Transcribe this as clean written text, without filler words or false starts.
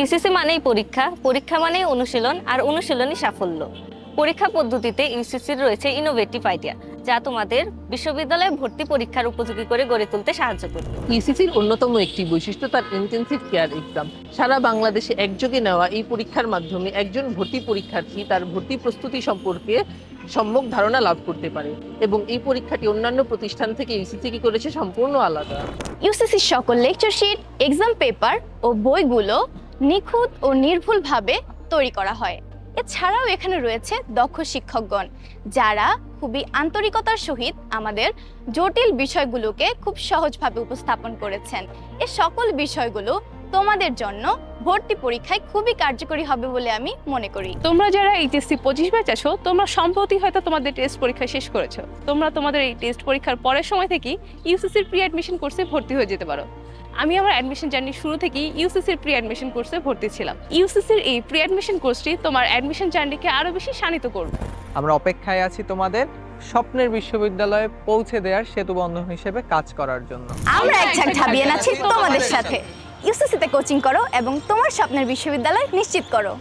UCC মানেই পরীক্ষা, পরীক্ষা মানেই অনুশীলন, আর অনুশীলনই সাফল্য। পরীক্ষা পদ্ধতিতে ইউসিসির রয়েছে ইনোভেটিভ আইডিয়া, যা তোমাদের বিশ্ববিদ্যালয়ে ভর্তি পরীক্ষার উপযোগী করে গড়ে তুলতে সাহায্য করবে। ইসিসির অন্যতম একটি বৈশিষ্ট্য তার ইন্টেনসিভ কেয়ার এক্সাম। সারা বাংলাদেশে একযোগে নেওয়া এই পরীক্ষার মাধ্যমে একজন ভর্তি পরীক্ষার্থী তার ভর্তি প্রস্তুতি সম্পর্কে সম্যক ধারণা লাভ করতে পারে, এবং এই পরীক্ষাটি অন্যান্য প্রতিষ্ঠান থেকে ইসিসি কি করেছে সম্পূর্ণ আলাদা। ইউসিসির সকল লেকচার শিট, এক্সাম পেপার ও বইগুলো নিখুঁত ও নির্ভুলভাবে তৈরি করা হয়। এছাড়াও এখানে রয়েছে দক্ষ শিক্ষকগণ, যারা খুবই আন্তরিকতার সহিত আমাদের জটিল বিষয়গুলোকে খুব সহজভাবে উপস্থাপন করেছেন। এই সকল বিষয়গুলো তোমাদের জন্য ভর্তি পরীক্ষায় খুবই কার্যকরী হবে বলে আমি মনে করি। তোমরা যারা এইচএসসি 25 ব্যাচ আছো, তোমরা সম্প্রতি হয়তো তোমাদের টেস্ট পরীক্ষা শেষ করেছো। তোমরা তোমাদের এই টেস্ট পরীক্ষার পরের সময় থেকেই ইউসিসির প্রি অ্যাডমিশন কোর্সে ভর্তি হয়ে যেতে পারো। আমি আমার অ্যাডমিশন জার্নি শুরু থেকেই ইউসিসির প্রি অ্যাডমিশন কোর্সে ভর্তি ছিলাম। ইউসিসির এই প্রি অ্যাডমিশন কোর্সটি তোমার অ্যাডমিশন জার্নিকে আরো বেশি শানিত করবে। আমরা অপেক্ষায় আছি তোমাদের স্বপ্নের বিশ্ববিদ্যালয়ে পৌঁছে দেওয়ার সেতুবন্ধন হিসেবে কাজ করার জন্য। আমরা এক ঝাঁক ঝাঁপিয়ে আছি তোমাদের সাথে। ইউসিসিতে কোচিং করো এবং তোমার স্বপ্নের বিশ্ববিদ্যালয় নিশ্চিত করো।